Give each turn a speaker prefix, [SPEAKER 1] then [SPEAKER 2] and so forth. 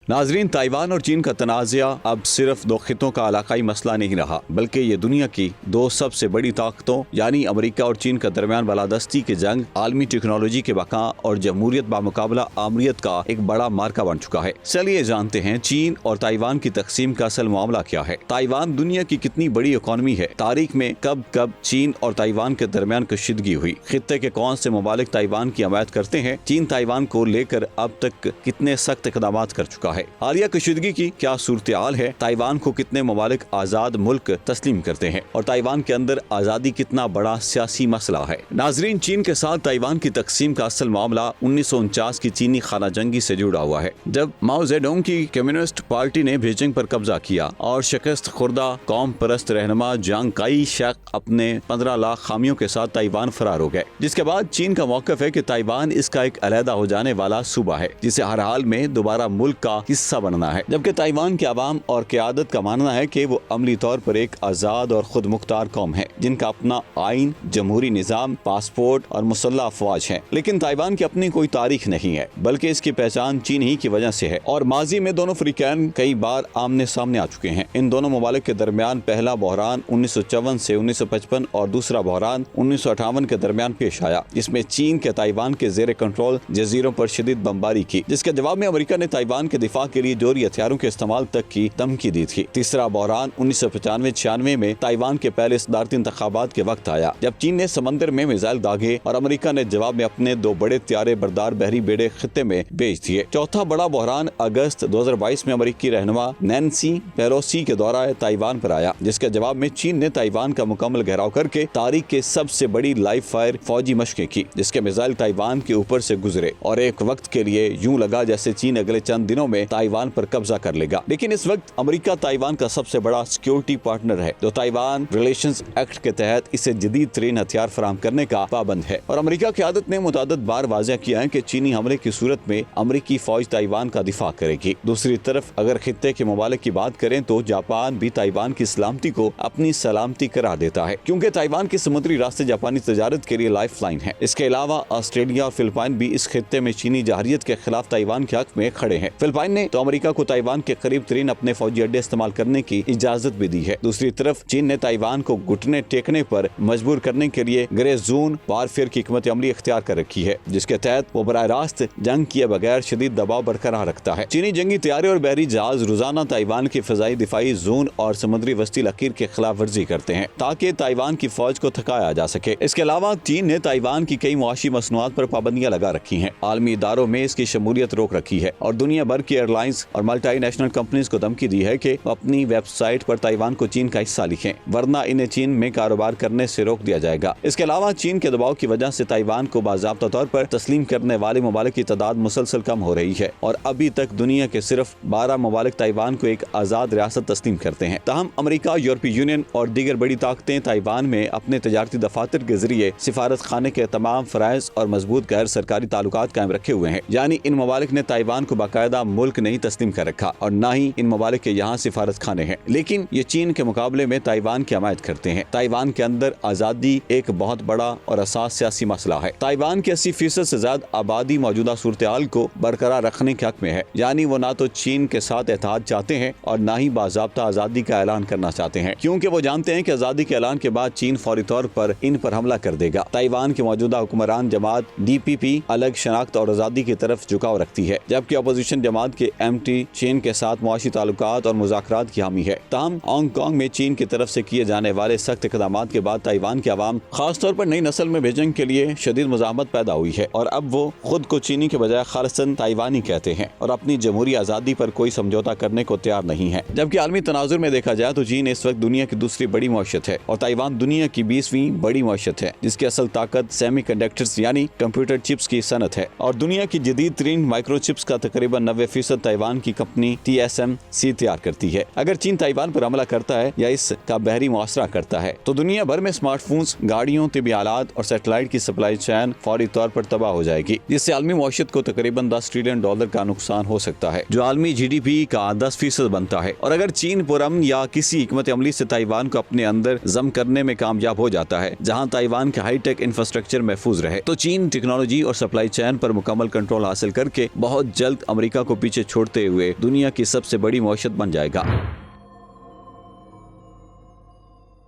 [SPEAKER 1] ناظرین، تائیوان اور چین کا تنازع اب صرف دو خطوں کا علاقائی مسئلہ نہیں رہا، بلکہ یہ دنیا کی دو سب سے بڑی طاقتوں یعنی امریکہ اور چین کا درمیان بالادستی کی جنگ، عالمی ٹیکنالوجی کے بقا اور جمہوریت بمقابلہ آمریت کا ایک بڑا مارکا بن چکا ہے۔ چلیے جانتے ہیں چین اور تائیوان کی تقسیم کا اصل معاملہ کیا ہے۔ تائیوان دنیا کی کتنی بڑی اکانومی ہے؟ تاریخ میں کب چین اور تائیوان کے درمیان کشیدگی ہوئی؟ خطے کے کون سے ممالک تائیوان کی حمایت کرتے ہیں؟ چین تائیوان کو لے کر اب تک کتنے سخت اقدامات کر چکا ہے؟ حالیہ کشیدگی کی کیا صورتحال ہے؟ تائیوان کو کتنے ممالک آزاد ملک تسلیم کرتے ہیں اور تائیوان کے اندر آزادی کتنا بڑا سیاسی مسئلہ ہے؟ ناظرین، چین کے ساتھ تائیوان کی تقسیم کا اصل معاملہ 1949 کی چینی خانہ جنگی سے جڑا ہوا ہے، جب ماؤ زیڈونگ کی کمیونسٹ پارٹی نے بیجنگ پر قبضہ کیا اور شکست خوردہ قوم پرست رہنما جانگ کائی شیک اپنے 15 لاکھ حامیوں کے ساتھ تائیوان فرار ہو گئے، جس کے بعد چین کا موقف ہے کہ تائیوان اس کا ایک علیحدہ ہو جانے والا صوبہ ہے جسے ہر حال میں دوبارہ ملک کا حصہ بننا ہے، جبکہ تائیوان کے عوام اور قیادت کا ماننا ہے کہ وہ عملی طور پر ایک آزاد اور خود مختار قوم ہے جن کا اپنا آئین، جمہوری نظام، پاسپورٹ اور مسلح افواج ہیں۔ لیکن تائیوان کی اپنی کوئی تاریخ نہیں ہے، بلکہ اس کی پہچان چین ہی کی وجہ سے ہے، اور ماضی میں دونوں فریقین کئی بار آمنے سامنے آ چکے ہیں۔ ان دونوں ممالک کے درمیان پہلا بحران 1954 سے 1955 اور دوسرا بحران 1958 کے درمیان پیش آیا، جس میں چین کے تائیوان کے زیر کنٹرول جزیروں پر شدید بمباری کی، جس کے جواب میں امریکہ نے تائیوان کے دفاع کے لیے جوہری ہتھیاروں کے استعمال تک کی دھمکی دی تھی۔ تیسرا بحران 1995-96 میں تائیوان کے پہلے صدارتی انتخابات کے وقت آیا، جب چین نے سمندر میں میزائل داغے اور امریکہ نے جواب میں اپنے 2 بڑے طیارے بردار بحری بیڑے خطے میں بھیج دیے۔ چوتھا بڑا بحران اگست 2022 میں امریکی رہنما نینسی پیلوسی کے دورہ تائیوان پر آیا، جس کے جواب میں چین نے تائیوان کا مکمل گھیراؤ کر کے تاریخ کے سب سے بڑی لائیو فائر فوجی مشقیں کی، جس کے میزائل تائیوان کے اوپر سے گزرے اور ایک وقت کے لیے یوں لگا جیسے چین اگلے چند دنوں میں تائیوان پر قبضہ کر لے گا۔ لیکن اس وقت امریکہ تائیوان کا سب سے بڑا سیکیورٹی پارٹنر ہے، جو تائیوان ریلیشنز ایکٹ کے تحت اسے جدید ترین ہتھیار فراہم کرنے کا پابند ہے، اور امریکہ قیادت نے متعدد بار واضح کیا ہے کہ چینی حملے کی صورت میں امریکی فوج تائیوان کا دفاع کرے گی۔ دوسری طرف اگر خطے کے ممالک کی بات کریں تو جاپان بھی تائیوان کی سلامتی کو اپنی سلامتی قرار دیتا ہے، کیونکہ تائیوان کے سمندری راستے جاپانی تجارت کے لیے لائف لائن ہے۔ اس کے علاوہ آسٹریلیا اور فلپائن بھی اس خطے میں چینی جارحیت کے خلاف تائیوان کے حق میں کھڑے ہیں۔ فلپائن نے تو امریکہ کو تائیوان کے قریب ترین اپنے فوجی اڈے استعمال کرنے کی اجازت بھی دی ہے۔ دوسری طرف چین نے تائیوان کو گھٹنے ٹیکنے پر مجبور کرنے کے لیے گرے زون وارفیئر کی حکمت عملی اختیار کر رکھی ہے، جس کے تحت وہ براہ راست جنگ کیے بغیر شدید دباؤ برقرار رکھتا ہے۔ چینی جنگی طیارے اور بحری جہاز روزانہ تائیوان کی فضائی دفاعی زون اور سمندری وسطی لکیر کی خلاف ورزی کرتے ہیں تاکہ تائیوان کی فوج کو تھکایا جا سکے۔ اس کے علاوہ چین نے تائیوان کی کئی معاشی مصنوعات پر پابندیاں لگا رکھی ہیں، عالمی اداروں میں اس کی شمولیت روک رکھی ہے، اور دنیا بھر کی ایئر لائنز اور ملٹی نیشنل کمپنیز کو دھمکی دی ہے کہ وہ اپنی ویب سائٹ پر تائیوان کو چین کا حصہ لکھیں، ورنہ انہیں چین میں کاروبار کرنے سے روک دیا جائے گا۔ اس کے علاوہ چین کے دباؤ کی وجہ سے تائیوان کو باضابطہ طور پر تسلیم کرنے والے ممالک کی تعداد مسلسل کم ہو رہی ہے، اور ابھی تک دنیا کے صرف 12 ممالک تائیوان کو ایک آزاد ریاست تسلیم کرتے ہیں۔ تاہم امریکہ، یورپی یونین اور دیگر بڑی طاقتیں تائیوان میں اپنے تجارتی دفاتر کے ذریعے سفارت خانے کے تمام فرائض اور مضبوط غیر سرکاری تعلقات قائم رکھے ہوئے ہیں، یعنی ان ممالک نے تائیوان کو باقاعدہ ملک نہیں تسلیم کر رکھا اور نہ ہی ان ممالک کے یہاں سفارت خانے ہیں، لیکن یہ چین کے مقابلے میں تائیوان کی حمایت کرتے ہیں۔ تائیوان کے اندر آزادی ایک بہت بڑا اور حساس سیاسی مسئلہ ہے۔ تائیوان کی 80% سے زیادہ آبادی موجودہ صورتحال کو برقرار رکھنے کے حق میں ہے، یعنی وہ نہ تو چین کے ساتھ اتحاد چاہتے ہیں اور نہ ہی باضابطہ آزادی کا اعلان کرنا چاہتے ہیں، کیونکہ وہ جانتے ہیں کہ آزادی کے اعلان کے بعد چین فوری طور پر ان پر حملہ کر دے گا۔ تائیوان کی موجودہ حکمران جماعت DPP الگ شناخت اور آزادی کی طرف جھکاؤ رکھتی ہے، جبکہ اپوزیشن جماعت کے MT چین کے ساتھ معاشی تعلقات اور مذاکرات کی حامی ہے۔ تاہم ہانگ کانگ میں چین کی طرف سے کیے جانے والے سخت اقدامات کے بعد تائیوان کے عوام، خاص طور پر نئی نسل میں بیجنگ کے لیے شدید مزاحمت پیدا ہوئی ہے، اور اب وہ خود کو چینی کے بجائے خالصاً تائیوانی کہتے ہیں اور اپنی جمہوری آزادی پر کوئی سمجھوتا کرنے کو تیار نہیں ہے۔ جبکہ عالمی تناظر میں دیکھا جائے تو چین اس وقت دنیا کی دوسری بڑی معیشت ہے اور تائیوان دنیا کی 20ویں بڑی معیشت ہے، جس کی اصل طاقت سیمی کنڈکٹرز یعنی کمپیوٹر چپس کی صنعت ہے، اور دنیا کی جدید ترین مائکرو چپس کا تقریباً 90% تائیوان کی کمپنی TSMC تیار کرتی ہے۔ اگر چین تائیوان پر حملہ کرتا ہے یا اس کا بحری محاصرہ کرتا ہے تو دنیا بھر میں اسمارٹ فونز، گاڑیوں، طبی آلات اور سیٹلائٹ کی سپلائی چین فوری طور پر تباہ ہو جائے گی، جس سے عالمی معیشت کو تقریباً $10 ٹریلین کا نقصان ہو سکتا ہے، جو عالمی GDP کا 10% بنتا ہے۔ اور اگر چین پرامن یا کسی حکمت عملی سے تائیوان کو اپنے اندر ضم کرنے میں کامیاب ہو جاتا ہے جہاں تائیوان کا ہائی ٹیک انفراسٹرکچر محفوظ رہے، تو چین ٹیکنالوجی اور سپلائی چین پر مکمل کنٹرول حاصل کر کے بہت جلد امریکہ کو پیچھے پیچھے چھوڑتے ہوئے دنیا کی سب سے بڑی معیشت بن جائے گا۔